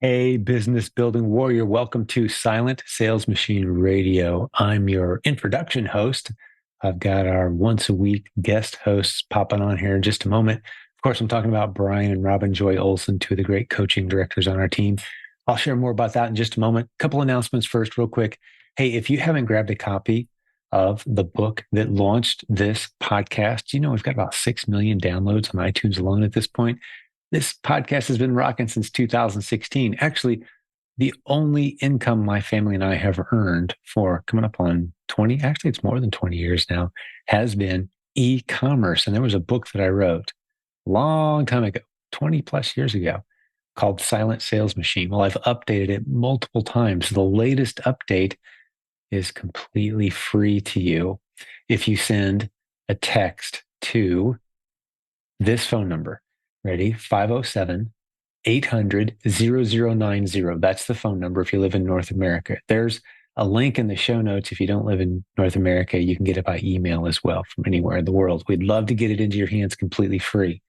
Hey, business building warrior. Welcome to Silent Sales Machine Radio. I'm your introduction host. I've got our once a week guest hosts popping on here in just a moment. Of course, I'm talking about Brian and Robin Joy Olson, two of the great coaching directors on our team. I'll share more about that in just a moment. A couple announcements first, real quick. Hey, if you haven't grabbed a copy of the book that launched this podcast, we've got about 6 million downloads on iTunes alone at this point. This podcast has been rocking since 2016. Actually, the only income my family and I have earned for coming up on 20, actually, it's more than 20 years now, has been e-commerce. And there was a book that I wrote a long time ago, 20 plus years ago, called Silent Sales Machine. Well, I've updated it multiple times. The latest update is completely free to you if you send a text to this phone number. Ready? 507 800 0090. That's the phone number if you live in North America. There's a link in the show notes. If you don't live in North America, you can get it by email as well from anywhere in the world. We'd love to get it into your hands completely free.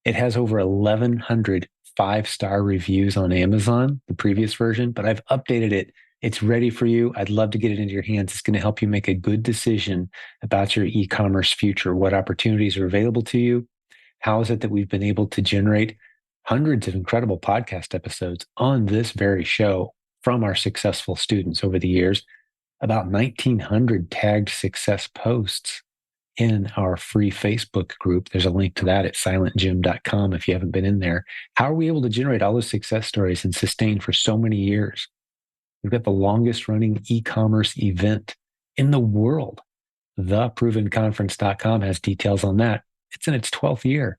It has over 1,100 five-star reviews on Amazon, the previous version, but I've updated it. It's ready for you. I'd love to get it into your hands. It's going to help you make a good decision about your e-commerce future, what opportunities are available to you. How is it that we've been able to generate hundreds of incredible podcast episodes on this very show from our successful students over the years? About 1,900 tagged success posts in our free Facebook group. There's a link to that at silentjimdotcom if you haven't been in there. How are we able to generate all those success stories and sustain for so many years? We've got the longest running e-commerce event in the world. TheProvenConference.com has details on that. It's in its 12th year.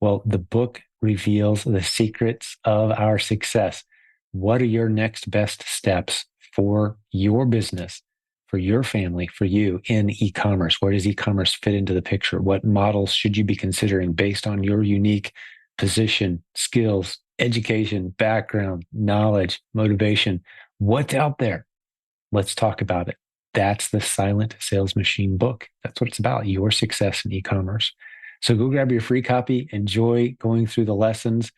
Well, the book reveals the secrets of our success. What are your next best steps for your business, for your family, for you in e-commerce? Where does e-commerce fit into the picture? What models should you be considering based on your unique position, skills, education, background, knowledge, motivation? What's out there? Let's talk about it. That's the Silent Sales Machine book. That's what it's about, your success in e-commerce. So go grab your free copy. Enjoy going through the lessons.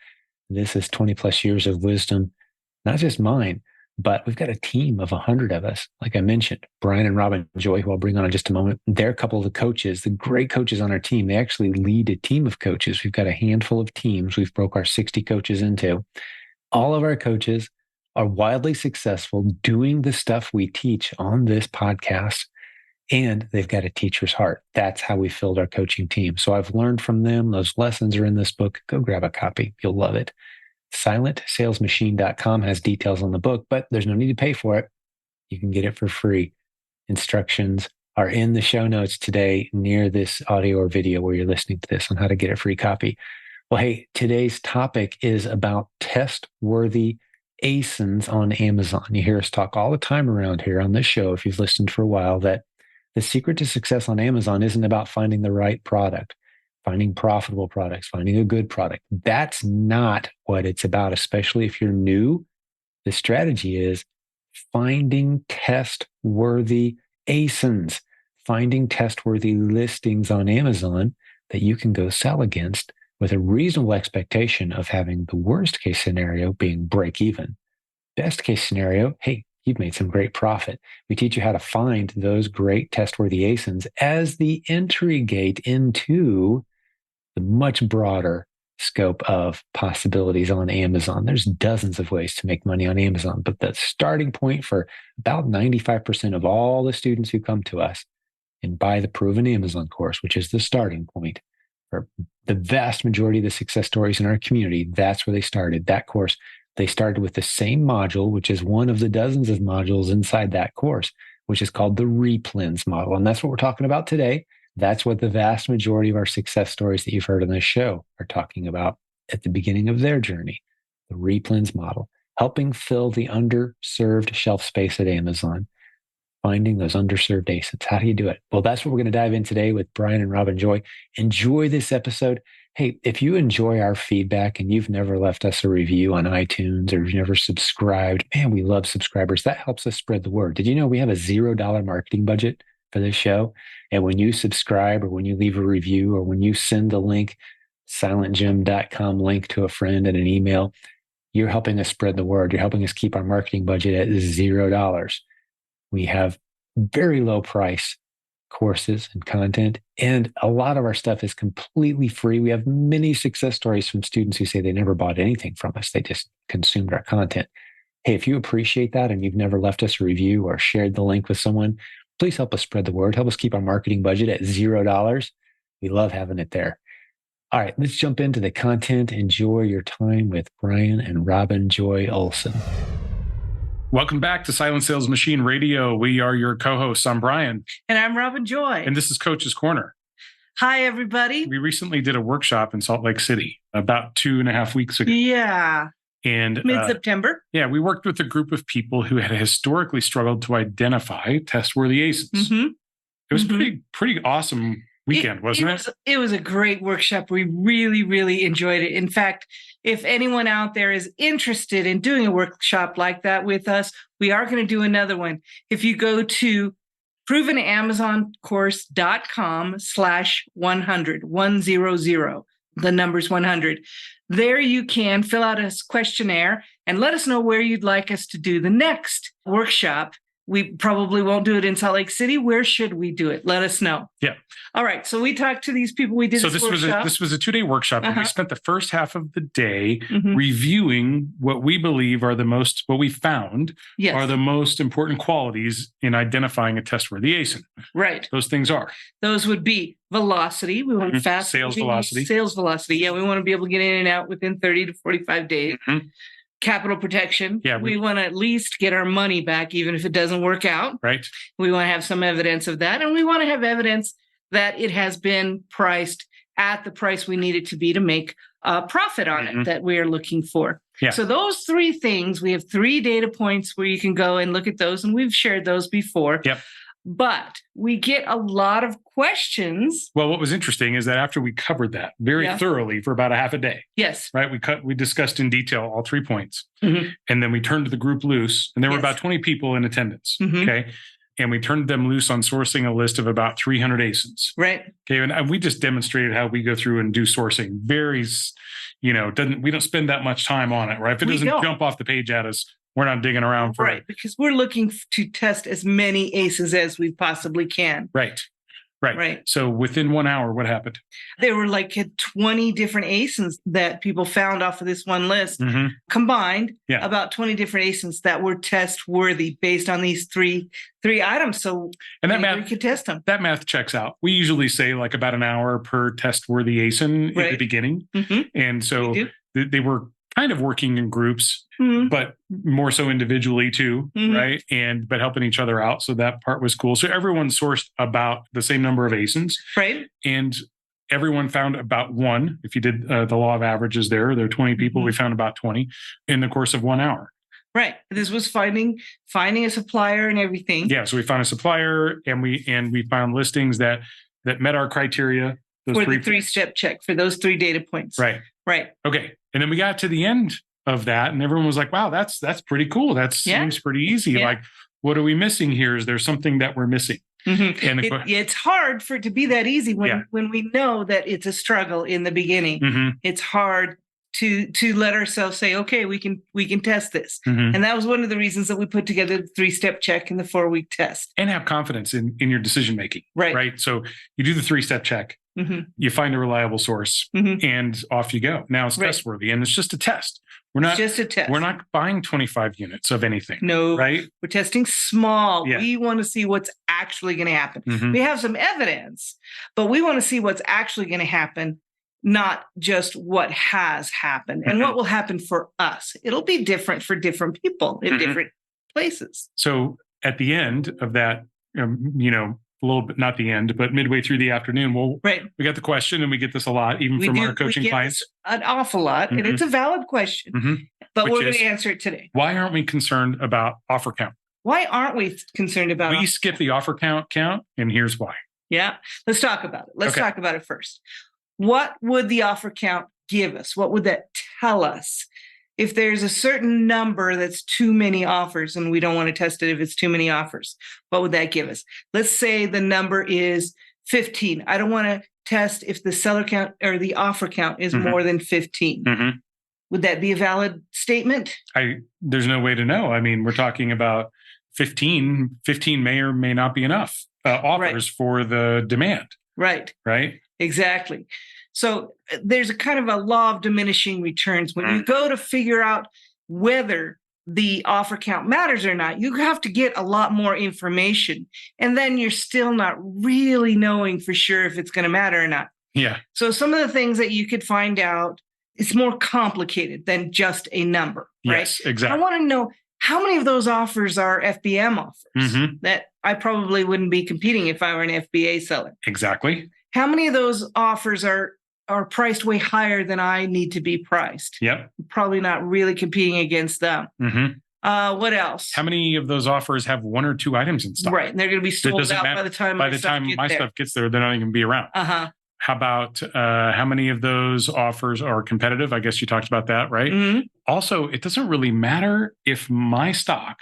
This is 20 plus years of wisdom, not just mine, but we've got a team of 100 of us. Like I mentioned, Brian and Robin Joy, who I'll bring on in just a moment, they're a couple of the coaches, the great coaches on our team. They actually lead a team of coaches. We've got a handful of teams we've broke our 60 coaches into. All of our coaches are wildly successful doing the stuff we teach on this podcast. And they've got a teacher's heart. That's how we filled our coaching team. So I've learned from them. Those lessons are in this book. Go grab a copy. You'll love it. SilentSalesMachine.com has details on the book, but there's no need to pay for it. You can get it for free. Instructions are in the show notes today near this audio or video where you're listening to this on how to get a free copy. Well, hey, today's topic is about test-worthy ASINs on Amazon. You hear us talk all the time around here on this show, if you've listened for a while, that the secret to success on Amazon isn't about finding the right product, finding profitable products, finding a good product. That's not what it's about, especially if you're new. The strategy is finding test-worthy ASINs, finding test-worthy listings on Amazon that you can go sell against with a reasonable expectation of having the worst case scenario being break even. Best case scenario, hey, you've made some great profit. We teach you how to find those great test-worthy ASINs as the entry gate into the much broader scope of possibilities on Amazon. There's dozens of ways to make money on Amazon, but the starting point for about 95% of all the students who come to us and buy the Proven Amazon course, which is the starting point for the vast majority of the success stories in our community, that's where they started. That course, they started with the same module, which is one of the dozens of modules inside that course, which is called the repins model. And that's what we're talking about today. That's what the vast majority of our success stories that you've heard on this show are talking about at the beginning of their journey. The repins model, helping fill the underserved shelf space at Amazon, finding those underserved ASINs. How do you do it? Well, that's what we're going to dive in today with Brian and Robin Joy. Enjoy this episode. Hey, if you enjoy our feedback and you've never left us a review on iTunes or you've never subscribed, man, we love subscribers. That helps us spread the word. Did you know we have a $0 marketing budget for this show? And when you subscribe or when you leave a review or when you send the link, silentjim.com link to a friend in an email, you're helping us spread the word. You're helping us keep our marketing budget at $0. We have very low price courses and content, and a lot of our stuff is completely free. We have many success stories from students who say they never bought anything from us. They just consumed our content. Hey, if you appreciate that and you've never left us a review or shared the link with someone, please help us spread the word. Help us keep our marketing budget at $0. We love having it there. All right, let's jump into the content. Enjoy your time with Brian and Robin Joy Olson. Welcome back to Silent Sales Machine Radio. We are your co-hosts. I'm Brian. And I'm Robin Joy. And this is Coach's Corner. Hi, everybody. We recently did a workshop in Salt Lake City about 2.5 weeks ago. Yeah. And mid-September. Yeah, we worked with a group of people who had historically struggled to identify test-worthy ASINs. Mm-hmm. It was pretty awesome weekend, wasn't it? It was a great workshop. We really, really enjoyed it. In fact, if anyone out there is interested in doing a workshop like that with us, we are going to do another one. If you go to provenamazoncourse.com/100, 100, the number's 100. There you can fill out a questionnaire and let us know where you'd like us to do the next workshop. We probably won't do it in Salt Lake City. Where should we do it? Let us know. Yeah. All right. So we talked to these people. We did this workshop. This was a 2-day workshop. And we spent the first half of the day Mm-hmm. reviewing what we believe are what we found are the most important qualities in identifying a test-worthy ASIN. Right. Those things are. Those would be velocity. We want fast sales velocity. Sales velocity. Yeah. We want to be able to get in and out within 30 to 45 days. Mm-hmm. Capital protection. Yeah, we want to at least get our money back, even if it doesn't work out. Right. We want to have some evidence of that. And we want to have evidence that it has been priced at the price we need it to be to make a profit on it that we are looking for. Yeah. So those 3 things, we have 3 data points where you can go and look at those. And we've shared those before. Yep. But we get a lot of questions. Well, what was interesting is that after we covered that very thoroughly for about a half a day, yes, right? We discussed in detail all 3 points, Mm-hmm. and then we turned the group loose, and there were about 20 people in attendance. Mm-hmm. Okay, and we turned them loose on sourcing a list of about 300 ASINs. Right. Okay, and we just demonstrated how we go through and do sourcing. We don't spend that much time on it, right? If it doesn't jump off the page at us, we're not digging around for it. Because we're looking to test as many ASINs as we possibly can. Right. Right. So within 1 hour, what happened? There were like 20 different ASINs that people found off of this one list. Mm-hmm. Combined, Yeah. about 20 different ASINs that were test worthy based on these three items. So and that we could test them. That math checks out. We usually say like about an hour per test worthy ASIN at the beginning. Mm-hmm. And so they were kind of working in groups, but more so individually too, right? But helping each other out. So that part was cool. So everyone sourced about the same number of ASINs. Right. And everyone found about 1. If you did the law of averages there are 20 people. We found about 20 in the course of 1 hour. Right. This was finding a supplier and everything. Yeah. So we found a supplier and we found listings that met our criteria. For the 3-step check for those 3 data points. Right. Right. Okay. And then we got to the end of that and everyone was like, wow, that's pretty cool. That seems pretty easy. Yeah. Like, what are we missing here? Is there something that we're missing? Mm-hmm. And it's hard for it to be that easy when we know that it's a struggle in the beginning. Mm-hmm. It's hard to let ourselves say, okay, we can test this. Mm-hmm. And that was one of the reasons that we put together the 3-step check and the 4-week test. And have confidence in your decision making. Right. So you do the 3-step check. Mm-hmm. You find a reliable source and off you go. Now it's test worthy and it's just a test. It's just a test. We're not buying 25 units of anything. No. Right. We're testing small. Yeah. We want to see what's actually going to happen. Mm-hmm. We have some evidence, but we want to see what's actually going to happen, not just what has happened and what will happen for us. It'll be different for different people in different places. So at the end of that, a little bit, not the end, but midway through the afternoon, we got the question and we get this a lot, even from our coaching clients. An awful lot. And it's a valid question, but we're going to answer it today. Why aren't we concerned about offer count? Why aren't we concerned about We skip the offer count, and here's why. Yeah. Let's talk about it. Let's talk about it first. What would the offer count give us? What would that tell us? If there's a certain number that's too many offers and we don't want to test it if it's too many offers, what would that give us? Let's say the number is 15. I don't want to test if the seller count or the offer count is more than 15. Would that be a valid statement? There's no way to know. I mean, we're talking about 15 may or may not be enough offers for the demand. Right. Right. Exactly. So there's a kind of a law of diminishing returns. When you go to figure out whether the offer count matters or not, you have to get a lot more information. And then you're still not really knowing for sure if it's going to matter or not. Yeah. So some of the things that you could find out, it's more complicated than just a number, right? Yes, exactly. I want to know how many of those offers are FBM offers that I probably wouldn't be competing if I were an FBA seller. Exactly. How many of those offers are priced way higher than I need to be priced? Yep. Probably not really competing against them. What else? How many of those offers have 1 or 2 items in stock? Right. And they're going to be sold out by the time my stuff gets there, they're not even going to be around. How about how many of those offers are competitive? I guess you talked about that, right? Also, it doesn't really matter if my stock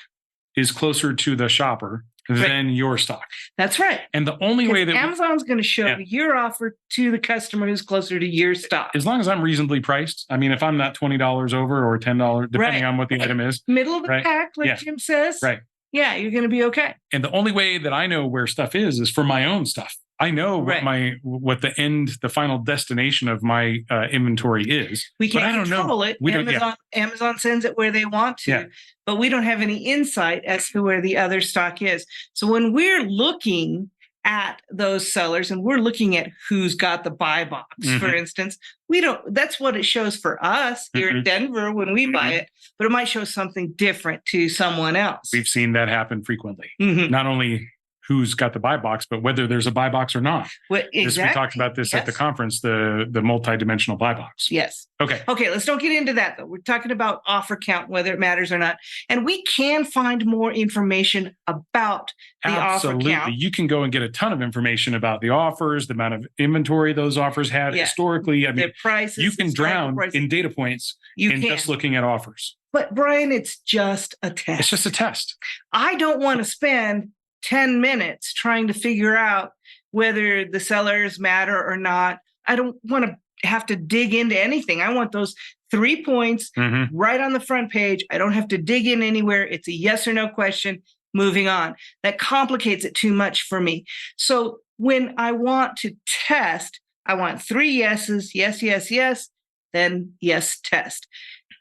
is closer to the shopper than your stock. That's right. And the only way that Amazon's going to show your offer to the customer who's closer to your stock. As long as I'm reasonably priced. I mean, if I'm not $20 over or $10, depending on what the item is. Middle of the pack, like Jim says. Right. Yeah, you're going to be okay. And the only way that I know where stuff is for my own stuff. I know what the final destination of my inventory is. We can't control it. Amazon sends it where they want to, but we don't have any insight as to where the other stock is. So when we're looking at those sellers and we're looking at who's got the buy box, for instance, that's what it shows for us here in Denver when we buy it, but it might show something different to someone else. We've seen that happen frequently. Not only who's got the buy box, but whether there's a buy box or not. We talked about this at the conference, the multi-dimensional buy box. Yes. Okay, let's don't get into that though. We're talking about offer count, whether it matters or not. And we can find more information about the offer count. You can go and get a ton of information about the offers, the amount of inventory those offers had historically. I mean, prices, you can drown in data points just looking at offers. But Brian, it's just a test. It's just a test. I don't want to spend 10 minutes trying to figure out whether the sellers matter or not. I don't want to have to dig into anything. I want those 3 points right on the front page. I don't have to dig in anywhere. It's a yes or no question. Moving on. That complicates it too much for me. So when I want to test, I want 3 yeses, yes, yes, yes, then yes, test.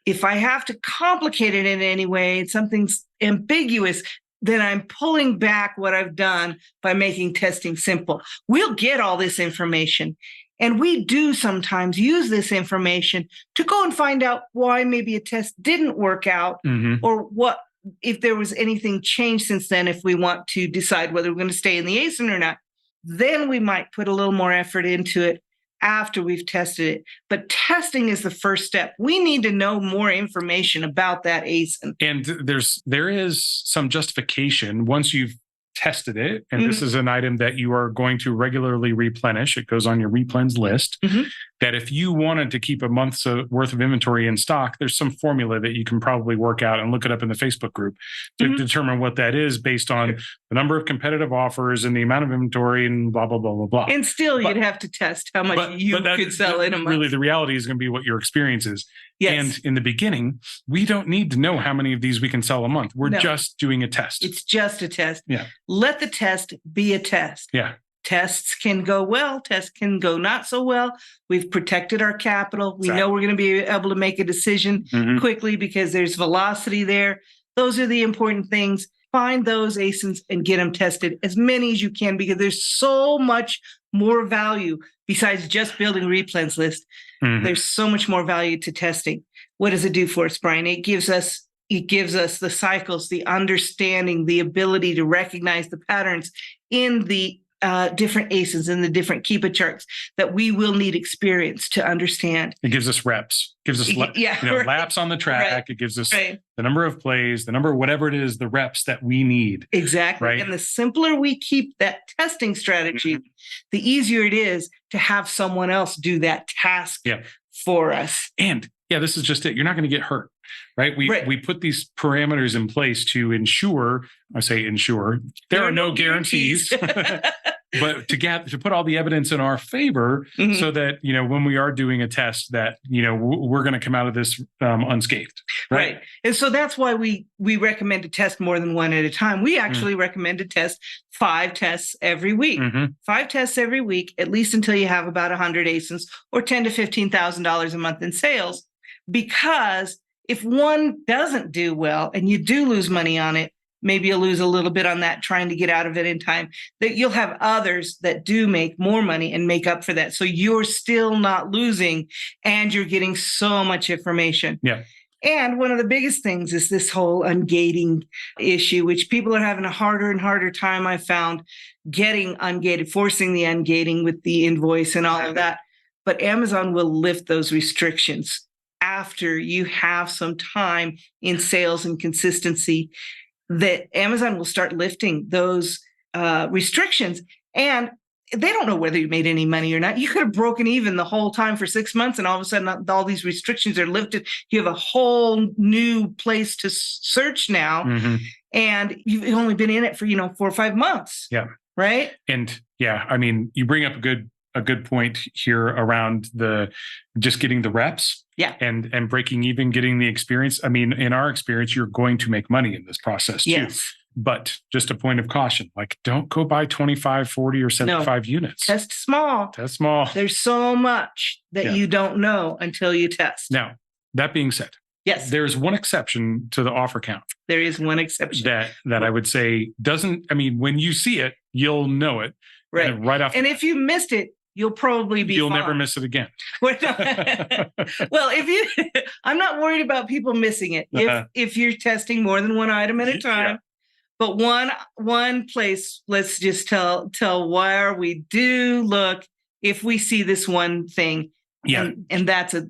If I have to complicate it in any way, something's ambiguous, then I'm pulling back what I've done by making testing simple. We'll get all this information. And we do sometimes use this information to go and find out why maybe a test didn't work out or what if there was anything changed since then, if we want to decide whether we're going to stay in the ASIN or not. Then we might put a little more effort into it after we've tested it. But testing is the first step. We need to know more information about that ASIN. And there is some justification once you've tested it, and this is an item that you are going to regularly replenish. It goes on your replens list. That if you wanted to keep a month's worth of inventory in stock, there's some formula that you can probably work out and look it up in the Facebook group to determine what that is based on the number of competitive offers and the amount of inventory and blah, blah, blah, blah, blah. And still you'd have to test how much you could sell in a month. Really, the reality is going to be what your experience is. Yes. And in the beginning, we don't need to know how many of these we can sell a month. We're just doing a test. It's just a test. Yeah. Let the test be a test. Yeah. Tests can go well. Tests can go not so well. We've protected our capital. We know we're going to be able to make a decision quickly because there's velocity there. Those are the important things. Find those ASINs and get them tested, as many as you can, because there's so much more value besides just building a replens list. There's so much more value to testing. What does it do for us, Brian? It gives us the cycles, the understanding, the ability to recognize the patterns in the different ASINs and the different Keepa charts that we will need experience to understand. It gives us reps, gives us laps on the track. It gives us the number of plays, the number, whatever it is, the reps that we need. Exactly. Right? And the simpler we keep that testing strategy, the easier it is to have someone else do that task for us. And this is just it. You're not going to get hurt. Right. We put these parameters in place to ensure, there are no guarantees. but to put all the evidence in our favor, so that when we are doing a test, that we're going to come out of this unscathed. Right. And so that's why we recommend to test more than one at a time. We actually recommend to test 5 tests every week. 5 tests every week, at least until you have about 100 ASINs or $10,000 to $15,000 a month in sales. Because if one doesn't do well and you do lose money on it, maybe you'll lose a little bit on that trying to get out of it in time, that you'll have others that do make more money and make up for that. So you're still not losing and you're getting so much information. Yeah. And one of the biggest things is this whole ungating issue, which people are having a harder and harder time, I found, getting ungated, forcing the ungating with the invoice and all of that. But Amazon will lift those restrictions after you have some time in sales and consistency, that Amazon will start lifting those restrictions. And they don't know whether you made any money or not. You could have broken even the whole time for 6 months, and all of a sudden all these restrictions are lifted. You have a whole new place to search now, and you've only been in it for 4 or 5 months. Yeah. Right. And yeah, I mean, you bring up a good point here around just getting the reps. Yeah. And breaking even, getting the experience. I mean, in our experience, you're going to make money in this process too. Yes. But just a point of caution, like don't go buy 25, 40 or 75 units. Test small. Test small. There's so much that you don't know until you test. Now, that being said, yes, there's one exception to the offer count. There is one exception. That I would say when you see it, you'll know it. Right. Right off. And if you missed it, you'll probably be You'll fine. never miss it again. Well, I'm not worried about people missing it if you're testing more than one item at a time. Yeah. But one place, let's just tell where we do look if we see this one thing. Yeah. And that's a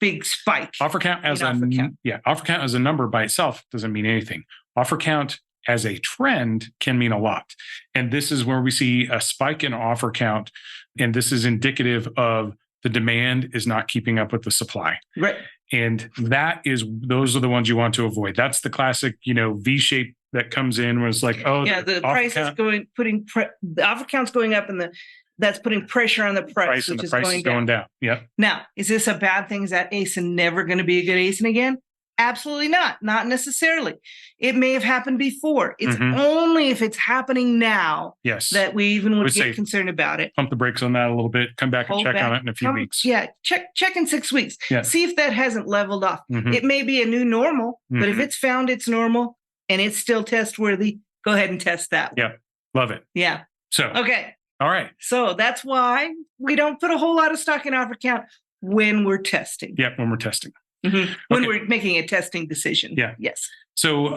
big spike. Offer count as a number by itself doesn't mean anything. Offer count as a trend can mean a lot. And this is where we see a spike in offer count. And this is indicative of the demand is not keeping up with the supply. Right. And those are the ones you want to avoid. That's the classic, V shape that comes in when it's like, the price is the offer count's going up, and that's putting pressure on the price, which is going down. Yeah. Now, is this a bad thing? Is that ASIN never going to be a good ASIN again? Absolutely not. Not necessarily. It may have happened before. It's only if it's happening now that we even would get concerned about it. Pump the brakes on that a little bit. Come back and check on it in a few weeks. Yeah. Check in 6 weeks. Yeah. See if that hasn't leveled off. It may be a new normal, but if it's found it's normal and it's still test worthy, go ahead and test that. Yeah. Love it. Yeah. So, okay. All right. So that's why we don't put a whole lot of stock in offer count when we're testing. Yeah. When we're testing. When we're making a testing decision. Yeah. Yes. So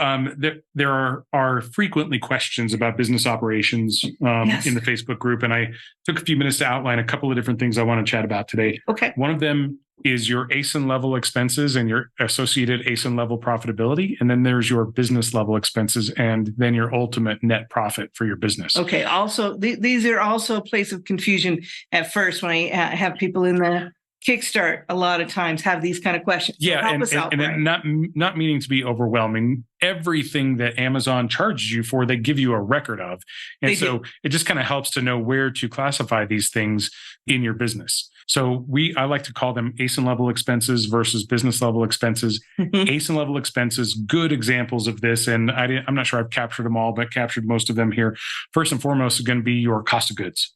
there are frequently questions about business operations in the Facebook group. And I took a few minutes to outline a couple of different things I want to chat about today. Okay. One of them is your ASIN level expenses and your associated ASIN level profitability. And then there's your business level expenses and then your ultimate net profit for your business. Okay. Also, these are also a place of confusion at first when I have people in the Kickstart a lot of times have these kind of questions. Yeah, so and not meaning to be overwhelming. Everything that Amazon charges you for, they give you a record of. And so it just kind of helps to know where to classify these things in your business. So I like to call them ASIN level expenses versus business level expenses. ASIN level expenses, good examples of this. And I'm not sure I've captured them all, but captured most of them here. First and foremost is going to be your cost of goods,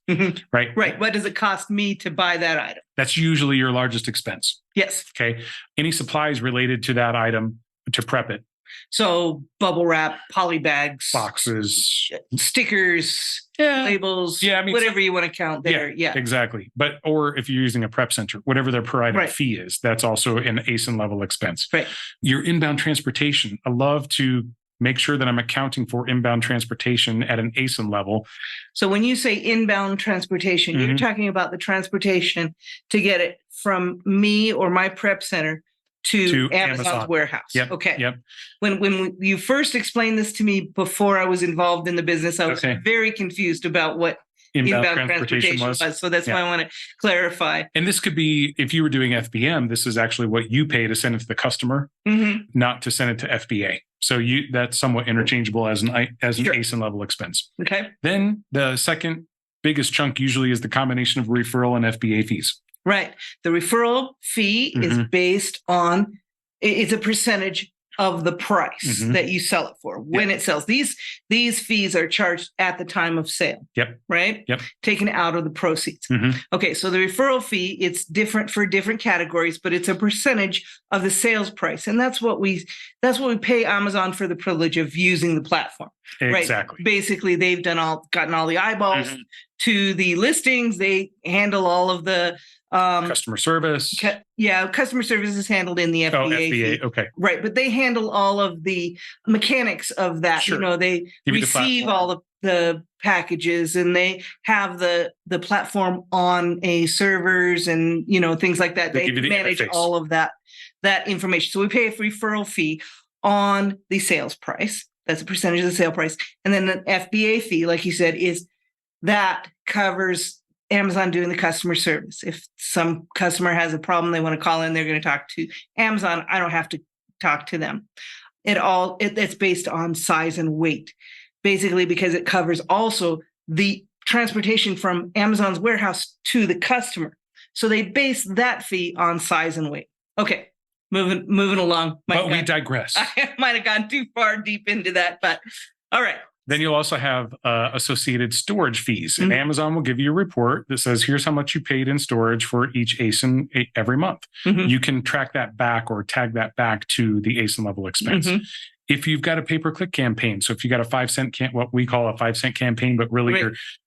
right? Right. What does it cost me to buy that item? That's usually your largest expense. Yes. Okay. Any supplies related to that item to prep it. So bubble wrap, poly bags, boxes, stickers, labels, whatever you want to count there. Yeah, exactly. Or if you're using a prep center, whatever their per item fee is, that's also an ASIN level expense. Right. Your inbound transportation. I love to make sure that I'm accounting for inbound transportation at an ASIN level. So when you say inbound transportation, you're talking about the transportation to get it from me or my prep center to Amazon's warehouse. Yep. Okay. Yep. When you first explained this to me before I was involved in the business, I was very confused about what inbound transportation was. So that's why I want to clarify. And this could be, if you were doing FBM, this is actually what you pay to send it to the customer, not to send it to FBA. So that's somewhat interchangeable as an ASIN level expense. Okay. Then the second biggest chunk usually is the combination of referral and FBA fees. Right. The referral fee is based on, it's a percentage of the price that you sell it for when it sells. These fees are charged at the time of sale. Yep. Right? Yep. Taken out of the proceeds. Okay, so the referral fee, it's different for different categories, but it's a percentage of the sales price. And that's what we pay Amazon for the privilege of using the platform. Exactly. Right? Basically, they've gotten all the eyeballs to the listings. They handle all of the customer service. Customer service is handled in the FBA. Oh, FBA. Okay. Right. But they handle all of the mechanics of that. Sure. You know, they receive all of the packages and they have the platform on a servers and, you know, things like that. They manage all of that information. So we pay a referral fee on the sales price. That's a percentage of the sale price. And then the FBA fee, like you said, is that covers Amazon doing the customer service. If some customer has a problem, they want to call in, they're going to talk to Amazon. I don't have to talk to them. It's based on size and weight, basically, because it covers also the transportation from Amazon's warehouse to the customer. So they base that fee on size and weight. Okay, moving along. But we digress. I might have gone too far deep into that, but all right. Then you'll also have associated storage fees. And Amazon will give you a report that says, here's how much you paid in storage for each ASIN every month. You can track that back or tag that back to the ASIN level expense. If you've got a pay-per-click campaign, so if you got a 5 cent, what we call a 5 cent campaign, but really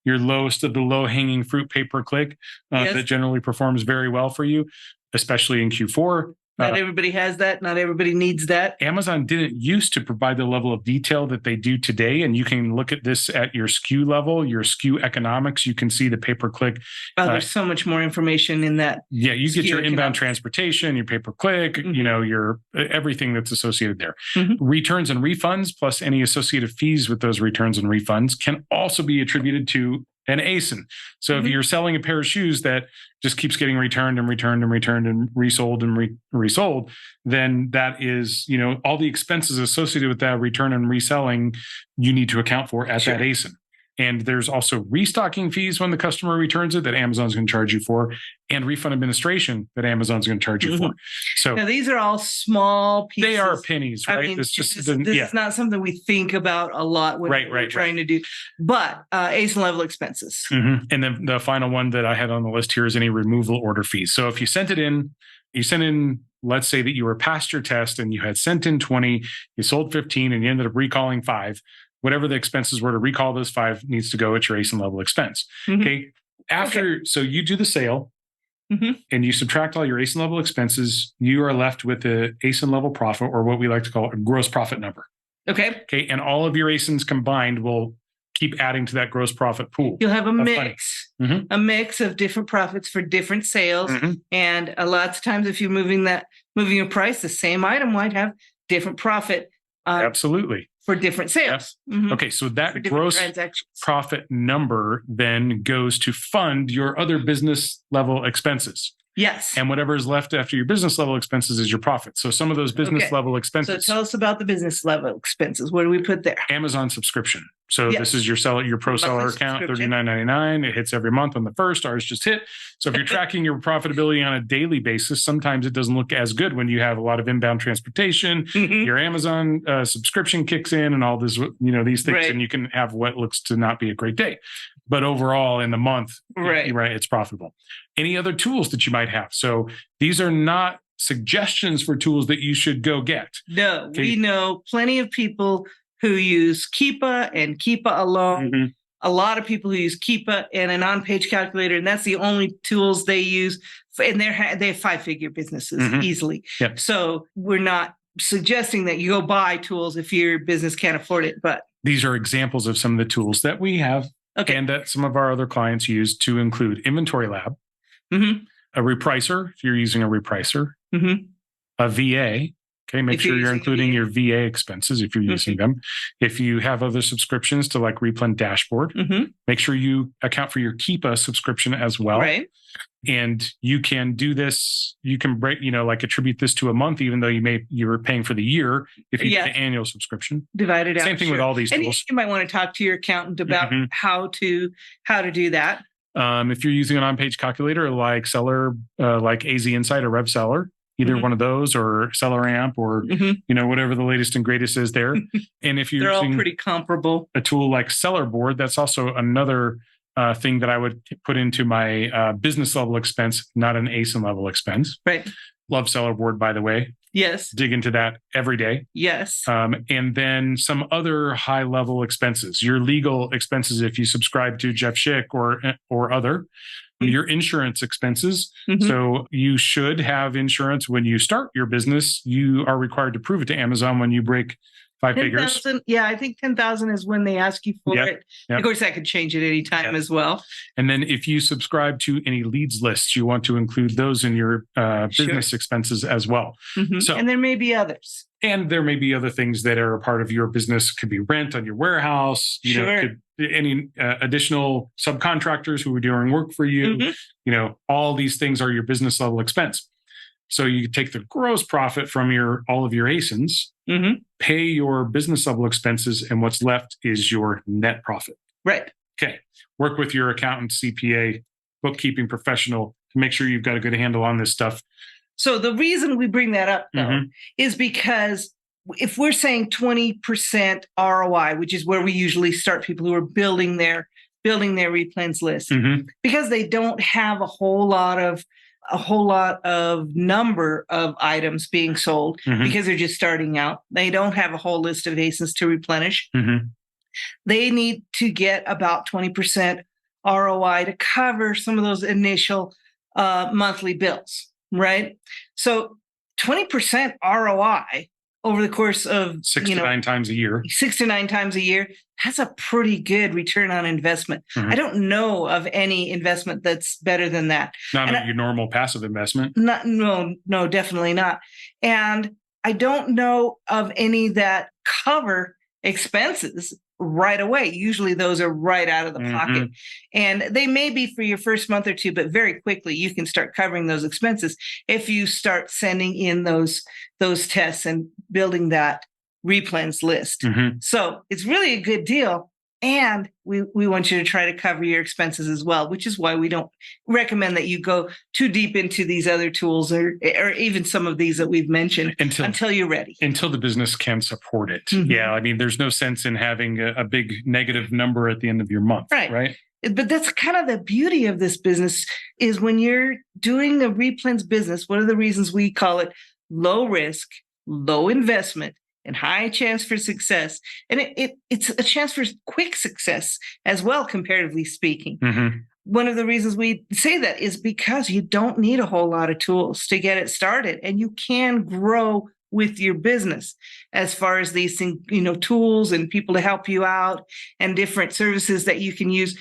your lowest of the low-hanging fruit pay-per-click that generally performs very well for you, especially in Q4. Not everybody has that. Not everybody needs that. Amazon didn't used to provide the level of detail that they do today. And you can look at this at your SKU level, your SKU economics. You can see the pay-per-click. There's so much more information in that. Yeah, you get your inbound transportation, your pay-per-click, you know, your everything that's associated there. Returns and refunds, plus any associated fees with those returns and refunds, can also be attributed to an ASIN. So if you're selling a pair of shoes that just keeps getting returned and returned and returned and resold and resold, then that is, you know, all the expenses associated with that return and reselling you need to account for at that ASIN. And there's also restocking fees when the customer returns it that Amazon's going to charge you for, and refund administration that Amazon's going to charge you for. So now these are all small pieces. They are pennies, right? I mean, this is not something we think about a lot when we're trying to do, but ASIN level expenses. And then the final one that I had on the list here is any removal order fees. So if you sent in, let's say that you were past your test and you had sent in 20, you sold 15 and you ended up recalling 5. Whatever the expenses were to recall those 5 needs to go at your ASIN level expense. Okay. So you do the sale and you subtract all your ASIN level expenses, you are left with the ASIN level profit, or what we like to call a gross profit number. Okay. And all of your ASINs combined will keep adding to that gross profit pool. You'll have a mix of different profits for different sales. And a lot of times if you're moving a price, the same item might have different profit. Absolutely. For different sales. Okay, so that gross profit number then goes to fund your other business level expenses. Yes. And whatever is left after your business level expenses is your profit. So some of those business level expenses. So tell us about the business level expenses. What do we put there? Amazon subscription. So this is your pro seller account, $39.99. It hits every month on the 1st. Ours just hit. So if you're tracking your profitability on a daily basis, sometimes it doesn't look as good when you have a lot of inbound transportation. Your Amazon subscription kicks in and all this, these things, and you can have what looks to not be a great day. But overall, in the month, it's profitable. Any other tools that you might have? So these are not suggestions for tools that you should go get. No, we know plenty of people who use Keepa and Keepa alone. A lot of people who use Keepa and an on-page calculator, and that's the only tools they use. And they have 5-figure businesses easily. So we're not suggesting that you go buy tools if your business can't afford it. But these are examples of some of the tools that we have and that some of our other clients use, to include Inventory Lab, a repricer, if you're using a repricer, a VA, Okay, make If sure you're you're using including VA. your VA expenses if you're using them. If you have other subscriptions to like Replen Dashboard, make sure you account for your Keepa subscription as well. Right. And you can do this, you can break, like attribute this to a month, even though you were paying for the year if you get an annual subscription. Divide it out. Same thing with all these tools. You might want to talk to your accountant about how to do that. If you're using an on-page calculator like Seller, like AZ Insight or Rev Seller, either one of those or Seller Amp or whatever the latest and greatest is there. And if you're they're using all pretty comparable. A tool like Seller Board, that's also another thing that I would put into my business level expense, not an ASIN level expense. Right. Love Seller Board, by the way. Yes. Dig into that every day. Yes. And then some other high level expenses, your legal expenses, if you subscribe to Jeff Schick or other, your insurance expenses. So you should have insurance when you start your business. You are required to prove it to Amazon when you break 5 figures. Yeah, I think 10,000 is when they ask you for it. Yep. Of course, that could change at any time as well. And then if you subscribe to any leads lists, you want to include those in your business expenses as well. So, and there may be others. And there may be other things that are a part of your business. Could be rent on your warehouse, any additional subcontractors who are doing work for you. All these things are your business level expense. So you take the gross profit from all of your ASINs, pay your business level expenses, and what's left is your net profit. Right. Okay. Work with your accountant, CPA, bookkeeping professional to make sure you've got a good handle on this stuff. So the reason we bring that up, though, is because if we're saying 20% ROI, which is where we usually start people who are building their replens list, because they don't have a whole lot of number of items being sold because they're just starting out. They don't have a whole list of ASINs to replenish. They need to get about 20% ROI to cover some of those initial monthly bills, right? So 20% ROI over the course of 6 to 9 times a year. 6 to 9 times a year. That's a pretty good return on investment. I don't know of any investment that's better than that. Not your normal passive investment. No, definitely not. And I don't know of any that cover expenses right away. Usually those are right out of the pocket. And they may be for your first month or two, but very quickly you can start covering those expenses if you start sending in those tests and building that replens list. So it's really a good deal. And we want you to try to cover your expenses as well, which is why we don't recommend that you go too deep into these other tools or even some of these that we've mentioned until you're ready. Until the business can support it. Yeah. I mean, there's no sense in having a big negative number at the end of your month. Right. But that's kind of the beauty of this business is when you're doing a replens business, one of the reasons we call it low risk, low investment, and high chance for success. And it's a chance for quick success as well, comparatively speaking. One of the reasons we say that is because you don't need a whole lot of tools to get it started, and you can grow with your business as far as these things, tools and people to help you out and different services that you can use.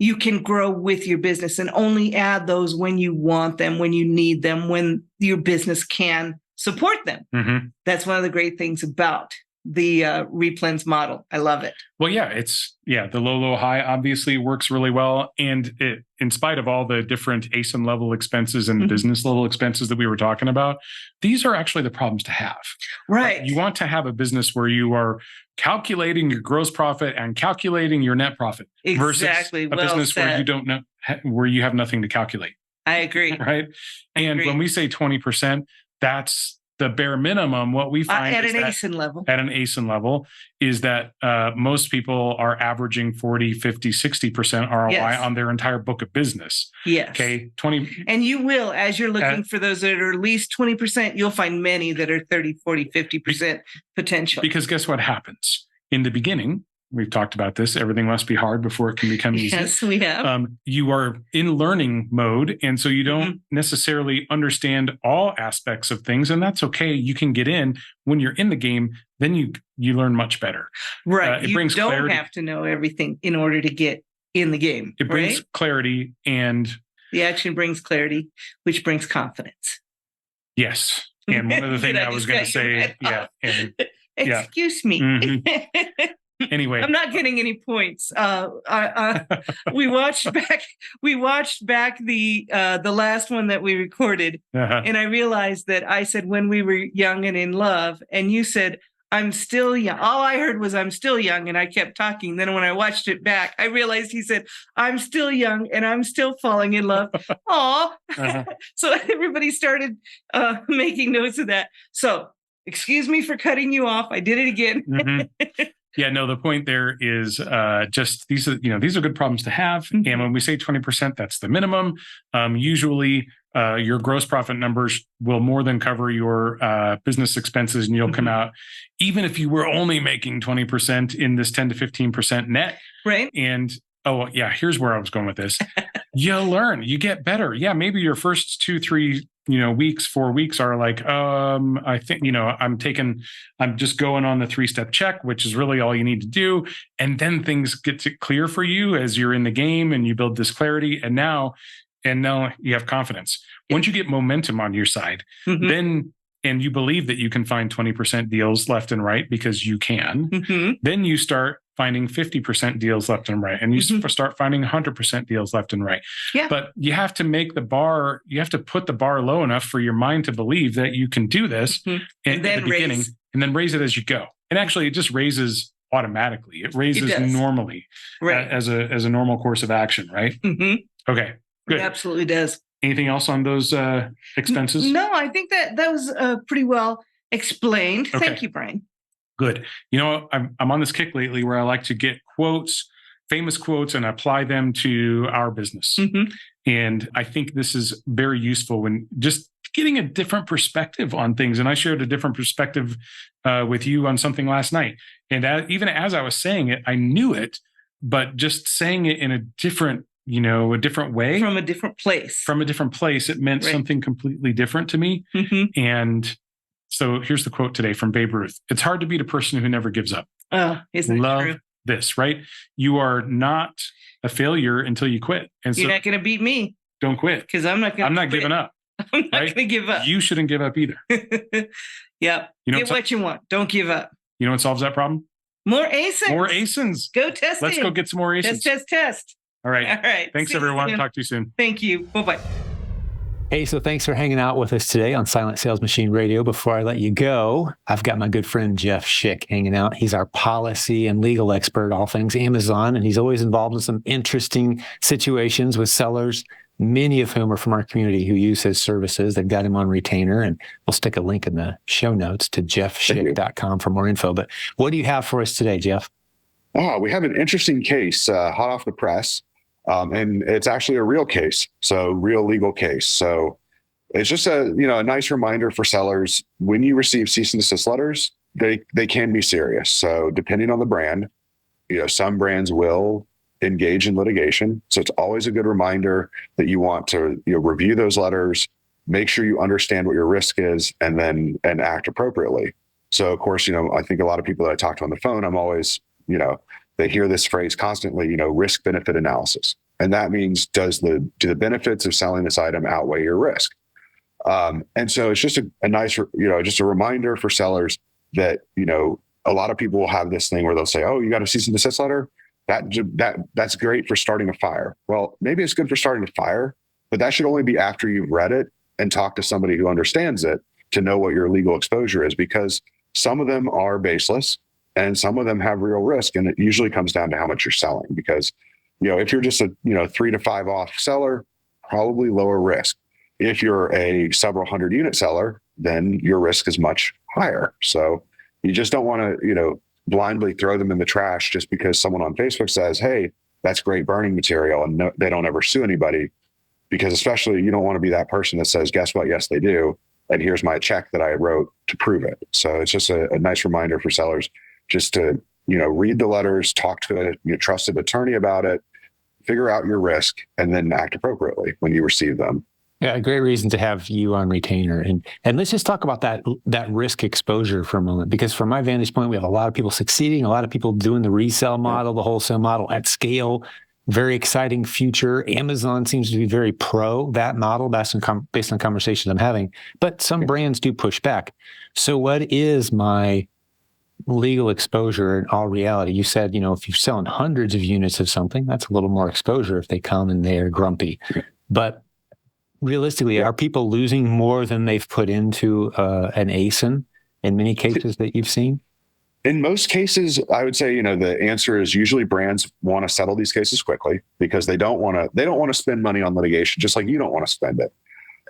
You can grow with your business and only add those when you want them, when you need them, when your business can support them. That's one of the great things about the replens model. I love it. Well, the low, high obviously works really well. And in spite of all the different ASIN level expenses and business level expenses that we were talking about, these are actually the problems to have. Right. You want to have a business where you are calculating your gross profit and calculating your net profit versus a business where you don't know, where you have nothing to calculate. I agree. Right. And when we say 20%, that's the bare minimum. What we find at an ASIN level is that most people are averaging 40, 50, 60% ROI on their entire book of business. Yes. Okay. 20. And you will, as you're looking for those that are at least 20%, you'll find many that are 30, 40, 50% potential. Because guess what happens? In the beginning, we've talked about this. Everything must be hard before it can become easy. Yes, we have. You are in learning mode. And so you don't necessarily understand all aspects of things. And that's okay. You can get in when you're in the game. Then you learn much better. Right. It brings don't clarity. Have to know everything in order to get in the game. It brings clarity, and the action brings clarity, which brings confidence. Yes. And one of the things I was going to say, excuse me. Mm-hmm. Anyway, I'm not getting any points. We watched back the last one that we recorded, and I realized that I said when we were young and in love, and you said I'm still young. All I heard was I'm still young, and I kept talking. Then when I watched it back, I realized he said I'm still young and I'm still falling in love. Aw. So everybody started making notes of that. So excuse me for cutting you off. I did it again. Mm-hmm. Yeah, no, the point there is just these are good problems to have. Mm-hmm. And when we say 20%, that's the minimum. Usually your gross profit numbers will more than cover your business expenses, and you'll come out, even if you were only making 20% in this 10 to 15% net. Right. And here's where I was going with this. You learn, you get better. Yeah, maybe your first 2-3 4 weeks are like, I think, I'm just going on the 3-step check, which is really all you need to do. And then things get clear for you as you're in the game and you build this clarity. And now you have confidence. Once you get momentum on your side, then, and you believe that you can find 20% deals left and right because you can, then you start finding 50% deals left and right. And you start finding 100% deals left and right. Yeah. But you have to put the bar low enough for your mind to believe that you can do this and then at the beginning, and then raise it as you go. And actually, it just raises automatically. It raises normally as a normal course of action, right? Okay, good. It absolutely does. Anything else on those expenses? No, I think that was pretty well explained. Okay. Thank you, Brian. Good. I'm on this kick lately where I like to get quotes, famous quotes, and apply them to our business. And I think this is very useful when just getting a different perspective on things. And I shared a different perspective with you on something last night. And even as I was saying it, I knew it, but just saying it in a different way. From a different place. It meant something completely different to me. And so here's the quote today from Babe Ruth. It's hard to beat a person who never gives up. Oh, isn't Love it true? This, right? You are not a failure until you quit. And you're not going to beat me. Don't quit. Because I'm not giving up. I'm not going to give up. You shouldn't give up either. Yep. Get what you want. Don't give up. You know what solves that problem? More ASINs. More ASINs. Go test it. Let's go get some more ASINs. Test. All right. Thanks, everyone. Talk to you soon. Thank you. Bye-bye. Hey, so thanks for hanging out with us today on Silent Sales Machine Radio. Before I let you go, I've got my good friend Jeff Schick hanging out. He's our policy and legal expert, all things Amazon, and he's always involved in some interesting situations with sellers, many of whom are from our community who use his services. They've got him on retainer, and we'll stick a link in the show notes to jeffschick.com for more info. But what do you have for us today, Jeff? We have an interesting case hot off the press. And it's actually a real case, so real legal case. So it's just a nice reminder for sellers when you receive cease and desist letters, they can be serious. So depending on the brand, some brands will engage in litigation. So it's always a good reminder that you want to review those letters, make sure you understand what your risk is, and act appropriately. So of course, I think a lot of people that I talk to on the phone, I'm always, they hear this phrase constantly, risk benefit analysis. And that means, do the benefits of selling this item outweigh your risk? And so it's just a nice, just a reminder for sellers that, a lot of people will have this thing where they'll say, oh, you got a cease and desist letter? That's great for starting a fire. Well, maybe it's good for starting a fire, but that should only be after you've read it and talked to somebody who understands it to know what your legal exposure is, because some of them are baseless. And some of them have real risk, and it usually comes down to how much you're selling. Because, if you're just a 3 to 5 off seller, probably lower risk. If you're a several hundred unit seller, then your risk is much higher. So you just don't want to, blindly throw them in the trash just because someone on Facebook says, "Hey, that's great burning material," and they don't ever sue anybody. Because especially you don't want to be that person that says, "Guess what? Yes, they do, and here's my check that I wrote to prove it." So it's just a nice reminder for sellers. Just to, read the letters, talk to a trusted attorney about it, figure out your risk, and then act appropriately when you receive them. Yeah, a great reason to have you on retainer. And let's just talk about that risk exposure for a moment, because from my vantage point, we have a lot of people succeeding, a lot of people doing the resale model, the wholesale model at scale. very exciting future. Amazon seems to be very pro that model based on conversations I'm having, but some brands do push back. So what is my legal exposure in all reality? You said, if you're selling hundreds of units of something, that's a little more exposure if they come and they're grumpy. But realistically, are people losing more than they've put into an ASIN in many cases that you've seen? In most cases, I would say, the answer is usually brands want to settle these cases quickly because they don't want to spend money on litigation, just like you don't want to spend it.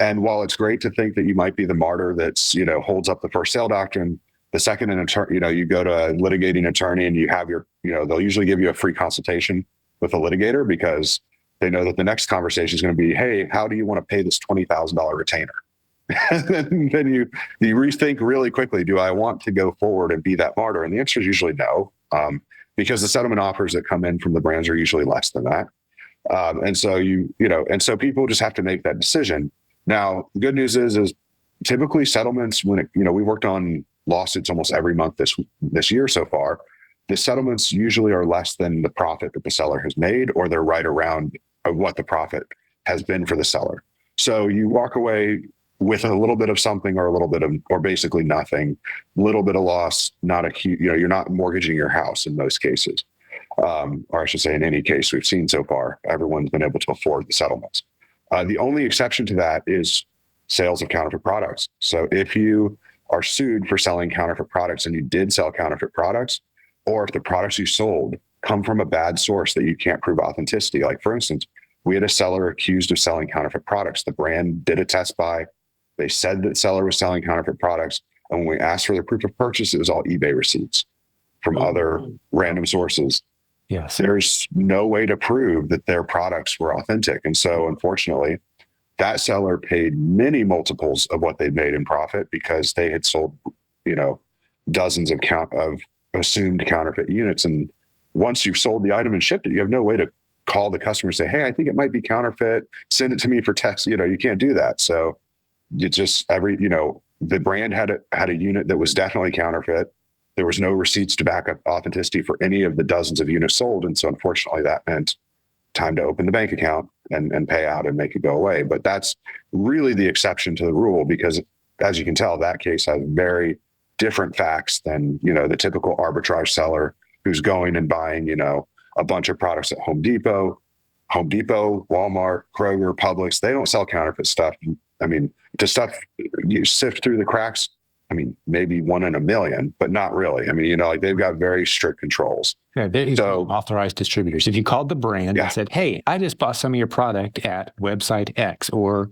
And while it's great to think that you might be the martyr that's, holds up the first sale doctrine, the second an attorney, you go to a litigating attorney and you have your, they'll usually give you a free consultation with a litigator because they know that the next conversation is going to be, hey, how do you want to pay this $20,000 retainer? And then you rethink really quickly, do I want to go forward and be that martyr? And the answer is usually no, because the settlement offers that come in from the brands are usually less than that. And so people just have to make that decision. Now, the good news is typically settlements, when we worked on lawsuits almost every month this year so far, the settlements usually are less than the profit that the seller has made, or they're right around what the profit has been for the seller. So you walk away with a little bit of something or basically nothing, little bit of loss, not a huge, you're not mortgaging your house in most cases. Or I should say in any case we've seen so far, everyone's been able to afford the settlements. The only exception to that is sales of counterfeit products. So if you are sued for selling counterfeit products and you did sell counterfeit products, or if the products you sold come from a bad source that you can't prove authenticity, like for instance, we had a seller accused of selling counterfeit products. The brand did a test buy. They said that seller was selling counterfeit products. And when we asked for the proof of purchase, it was all eBay receipts from other random sources. Yes. There's no way to prove that their products were authentic. And so unfortunately, that seller paid many multiples of what they'd made in profit because they had sold, dozens of assumed counterfeit units. And once you've sold the item and shipped it, you have no way to call the customer and say, hey, I think it might be counterfeit. Send it to me for text. You can't do that. So you just the brand had a unit that was definitely counterfeit. There was no receipts to back up authenticity for any of the dozens of units sold. And so unfortunately that meant time to open the bank account and pay out and make it go away. But that's really the exception to the rule because as you can tell, that case has very different facts than, the typical arbitrage seller who's going and buying, a bunch of products at Home Depot, Walmart, Kroger, Publix. They don't sell counterfeit stuff. I mean, to stuff you sift through the cracks, maybe 1 in a million, but not really. They've got very strict controls. Yeah, they're authorized distributors. If you called the brand and said, hey, I just bought some of your product at website X or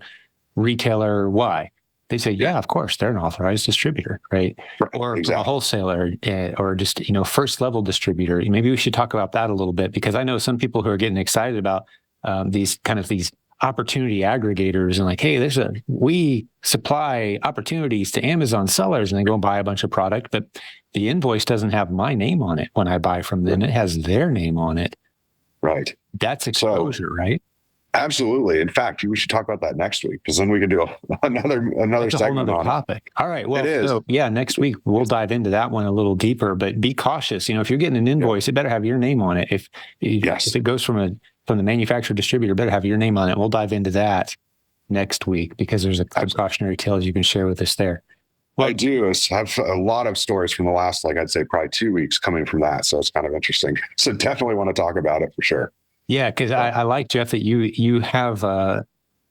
retailer Y, they say, yeah, of course, they're an authorized distributor, right? Or exactly. From a wholesaler or just, first level distributor. Maybe we should talk about that a little bit because I know some people who are getting excited about these opportunity aggregators and like, hey, we supply opportunities to Amazon sellers and they go and buy a bunch of product, but the invoice doesn't have my name on it when I buy from them. It has their name on it. Right. That's exposure, right? Absolutely. In fact, we should talk about that next week because then we can do another That's segment a whole on topic. All right. Well, it is. So, next week we'll dive into that one a little deeper, but be cautious. If you're getting an invoice, it better have your name on it. If it goes from the manufacturer distributor, better have your name on it. We'll dive into that next week because there's a cautionary tales you can share with us there. Well, I do have a lot of stories from the last, I'd say probably 2 weeks coming from that. So it's kind of interesting. So definitely want to talk about it for sure. Yeah, because I like, Jeff, that you have a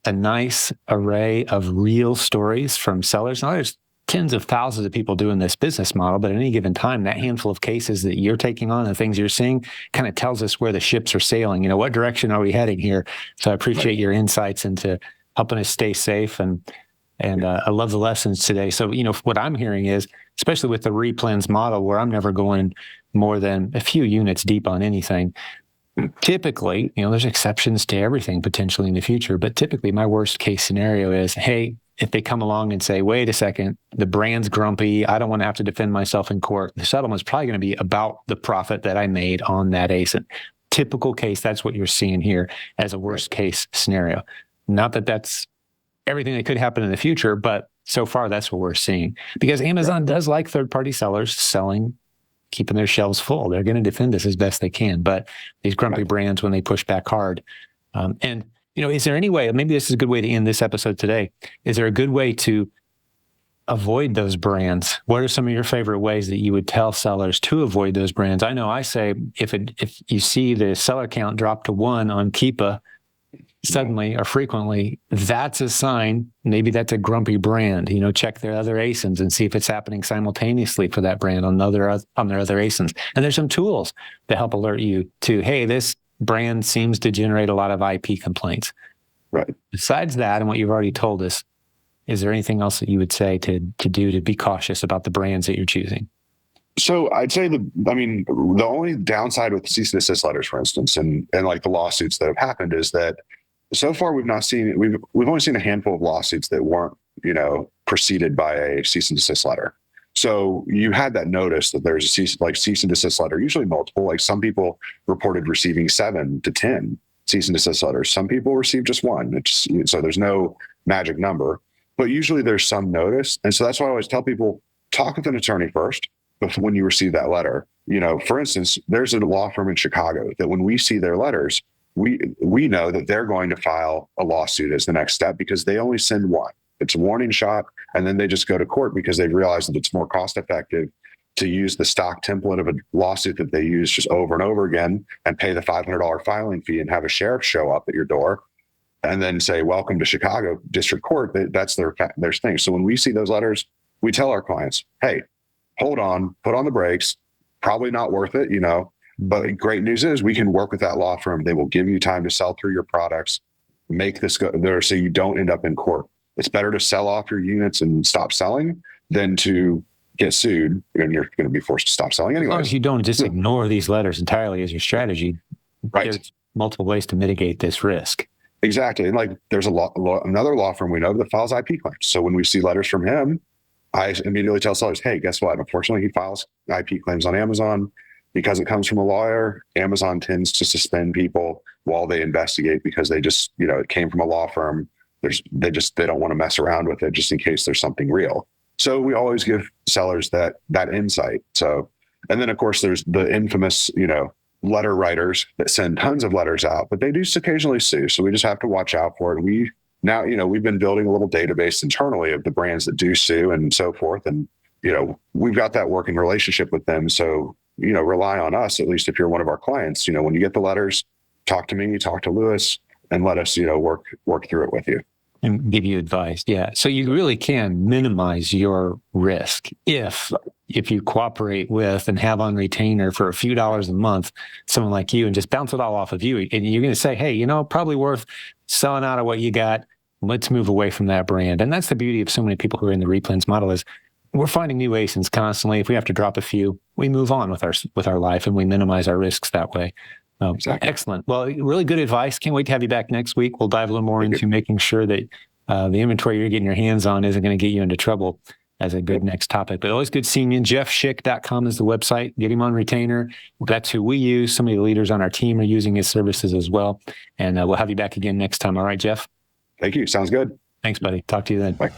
nice array of real stories from sellers. Now, there's tens of thousands of people doing this business model, but at any given time, that handful of cases that you're taking on and things you're seeing kind of tells us where the ships are sailing. What direction are we heading here? So I appreciate your insights into helping us stay safe. And I love the lessons today. So, what I'm hearing is, especially with the replens model where I'm never going more than a few units deep on anything, typically, there's exceptions to everything potentially in the future, but typically my worst case scenario is, hey, if they come along and say, wait a second, the brand's grumpy, I don't want to have to defend myself in court, the settlement's probably going to be about the profit that I made on that ASIN. Typical case, that's what you're seeing here as a worst case scenario. Not that that's everything that could happen in the future, but so far that's what we're seeing. Because Amazon does like third-party sellers selling keeping their shelves full. They're going to defend us as best they can. But these grumpy brands, when they push back hard, and is there any way? Maybe this is a good way to end this episode today. Is there a good way to avoid those brands? What are some of your favorite ways that you would tell sellers to avoid those brands? I know I say if you see the seller count drop to 1 on Keepa suddenly or frequently, that's a sign. Maybe that's a grumpy brand. Check their other ASINs and see if it's happening simultaneously for that brand on their other ASINs. And there's some tools that help alert you to, hey, this brand seems to generate a lot of IP complaints. Right. Besides that, and what you've already told us, is there anything else that you would say to do to be cautious about the brands that you're choosing? So I'd say the only downside with cease and desist letters, for instance, and like the lawsuits that have happened is that so far we've only seen a handful of lawsuits that weren't, preceded by a cease and desist letter. So you had that notice that there's a cease and desist letter, usually multiple. Like some people reported receiving 7 to 10 cease and desist letters. Some people received just 1. So there's no magic number, but usually there's some notice. And so that's why I always tell people, talk with an attorney first before when you receive that letter. For instance, there's a law firm in Chicago that when we see their letters, we know that they're going to file a lawsuit as the next step because they only send 1. It's a warning shot, and then they just go to court because they've realized that it's more cost effective to use the stock template of a lawsuit that they use just over and over again and pay the $500 filing fee and have a sheriff show up at your door and then say, welcome to Chicago District Court. That's their thing. So when we see those letters, we tell our clients, hey, hold on, put on the brakes, probably not worth it, but great news is we can work with that law firm. They will give you time to sell through your products, make this go there so you don't end up in court. It's better to sell off your units and stop selling than to get sued and you're going to be forced to stop selling anyway. As long as you don't just ignore these letters entirely as your strategy, right? There's multiple ways to mitigate this risk. Exactly. And like there's another law firm we know that files IP claims. So when we see letters from him, I immediately tell sellers, hey, guess what? Unfortunately, he files IP claims on Amazon. Because it comes from a lawyer, Amazon tends to suspend people while they investigate because they just, it came from a law firm. They don't want to mess around with it just in case there's something real. So we always give sellers that insight. So, and then of course there's the infamous, letter writers that send tons of letters out, but they do occasionally sue. So we just have to watch out for it. We've been building a little database internally of the brands that do sue and so forth. And, we've got that working relationship with them. So, rely on us, at least if you're one of our clients, when you get the letters, talk to me, talk to Lewis, and let us, work through it with you. And give you advice. Yeah. So you really can minimize your risk if you cooperate with and have on retainer for a few dollars a month, someone like you, and just bounce it all off of you. And you're going to say, hey, probably worth selling out of what you got. Let's move away from that brand. And that's the beauty of so many people who are in the repins model is we're finding new ASINs constantly. If we have to drop a few, we move on with our life and we minimize our risks that way. Exactly. Excellent. Well, really good advice. Can't wait to have you back next week. We'll dive a little more into making sure that the inventory you're getting your hands on isn't going to get you into trouble as a good next topic. But always good seeing you. JeffSchick.com is the website. Get him on retainer. That's who we use. Some of the leaders on our team are using his services as well. And we'll have you back again next time. All right, Jeff? Thank you. Sounds good. Thanks, buddy. Talk to you then. Bye.